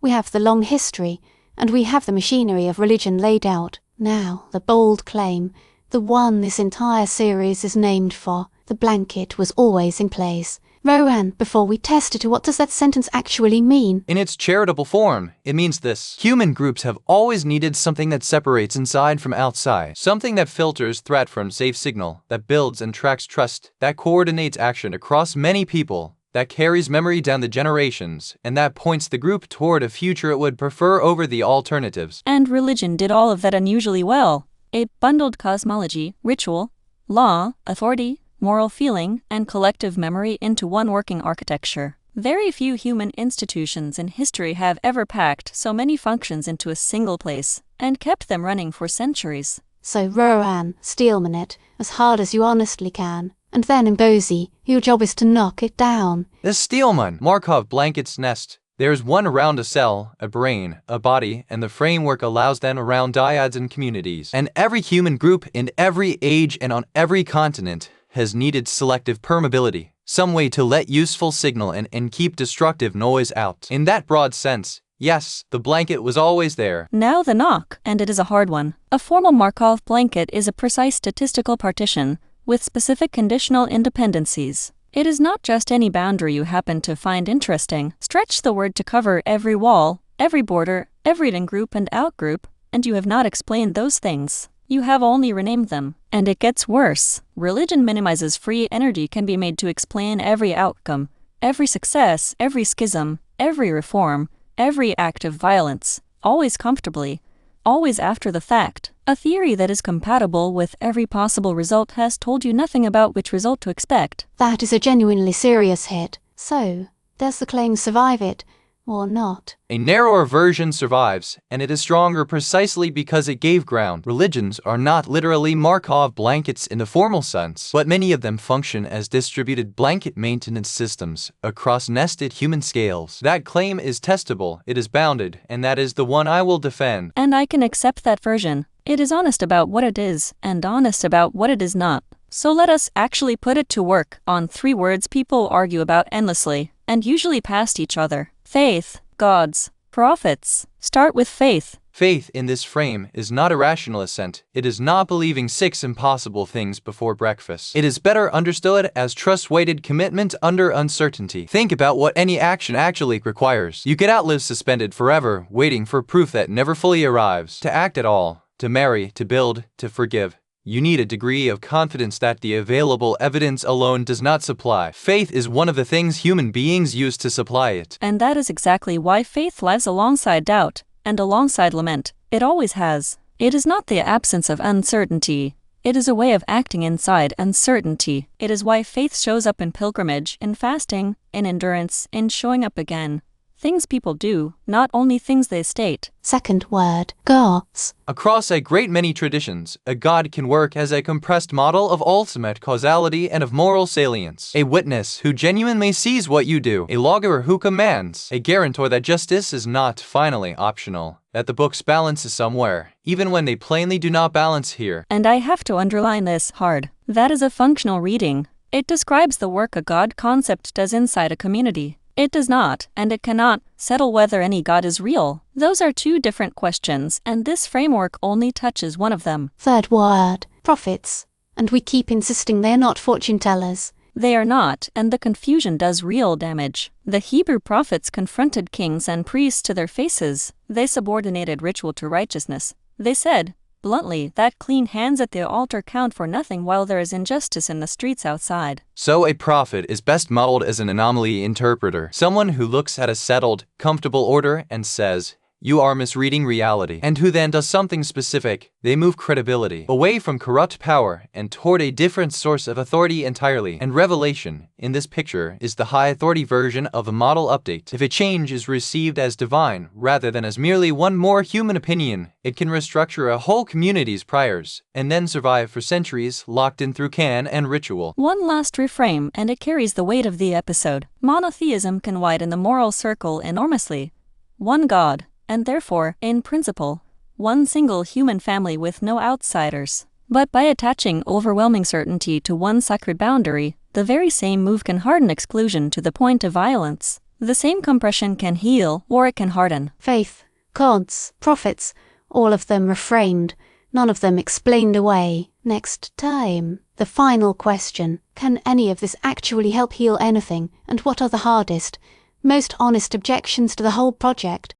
We have the long history, and we have the machinery of religion laid out. Now, the bold claim, the one this entire series is named for. The blanket was always in place. Rowan, before we test it, what does that sentence actually mean? In its charitable form, it means this. Human groups have always needed something that separates inside from outside. Something that filters threat from safe signal, that builds and tracks trust, that coordinates action across many people, that carries memory down the generations, and that points the group toward a future it would prefer over the alternatives. And religion did all of that unusually well. It bundled cosmology, ritual, law, authority, moral feeling, and collective memory into one working architecture. Very few human institutions in history have ever packed so many functions into a single place, and kept them running for centuries. So Rowan, steelman it, as hard as you honestly can. And then in Bosie, your job is to knock it down. The steelman, Markov blanket's nest. There's one around a cell, a brain, a body, and the framework allows them around dyads and communities. And every human group in every age and on every continent has needed selective permeability, some way to let useful signal in and keep destructive noise out. In that broad sense, yes, the blanket was always there. Now the knock, and it is a hard one. A formal Markov blanket is a precise statistical partition with specific conditional independencies. It is not just any boundary you happen to find interesting. Stretch the word to cover every wall, every border, every in-group and out-group, and you have not explained those things. You have only renamed them. And it gets worse. Religion minimizes free energy can be made to explain every outcome, every success, every schism, every reform, every act of violence, always comfortably, always after the fact. A theory that is compatible with every possible result has told you nothing about which result to expect. That is a genuinely serious hit. So, does the claim survive it, or not? A narrower version survives, and it is stronger precisely because it gave ground. Religions are not literally Markov blankets in the formal sense, but many of them function as distributed blanket maintenance systems across nested human scales. That claim is testable, it is bounded, and that is the one I will defend. And I can accept that version. It is honest about what it is, and honest about what it is not. So let us actually put it to work on 3 words people argue about endlessly, and usually past each other. Faith, gods, prophets. Start with faith. Faith in this frame is not a rational assent. It is not believing 6 impossible things before breakfast. It is better understood as trust-weighted commitment under uncertainty. Think about what any action actually requires. You could outlive suspended forever, waiting for proof that never fully arrives. To act at all, to marry, to build, to forgive, you need a degree of confidence that the available evidence alone does not supply. Faith is one of the things human beings use to supply it. And that is exactly why faith lives alongside doubt, and alongside lament. It always has. It is not the absence of uncertainty. It is a way of acting inside uncertainty. It is why faith shows up in pilgrimage, in fasting, in endurance, in showing up again. Things people do, not only things they state. Second word, gods. Across a great many traditions, a god can work as a compressed model of ultimate causality and of moral salience. A witness who genuinely sees what you do. A lawgiver who commands. A guarantor that justice is not finally optional. That the book's balance is somewhere, even when they plainly do not balance here. And I have to underline this hard. That is a functional reading. It describes the work a god concept does inside a community. It does not, and it cannot, settle whether any god is real. Those are 2 different questions, and this framework only touches one of them. Third word, prophets. And we keep insisting they are not fortune tellers. They are not, and the confusion does real damage. The Hebrew prophets confronted kings and priests to their faces. They subordinated ritual to righteousness. They said, bluntly, that clean hands at the altar count for nothing while there is injustice in the streets outside. So a prophet is best modeled as an anomaly interpreter, someone who looks at a settled, comfortable order and says, you are misreading reality, and who then does something specific. They move credibility away from corrupt power and toward a different source of authority entirely. And revelation, in this picture, is the high authority version of a model update. If a change is received as divine rather than as merely one more human opinion, it can restructure a whole community's priors and then survive for centuries locked in through canon and ritual. One last reframe, and it carries the weight of the episode. Monotheism can widen the moral circle enormously. One God, and therefore, in principle, one single human family with no outsiders. But by attaching overwhelming certainty to one sacred boundary, the very same move can harden exclusion to the point of violence. The same compression can heal or it can harden. Faith, cods, profits, all of them reframed, none of them explained away. Next time. The final question. Can any of this actually help heal anything, and what are the hardest, most honest objections to the whole project?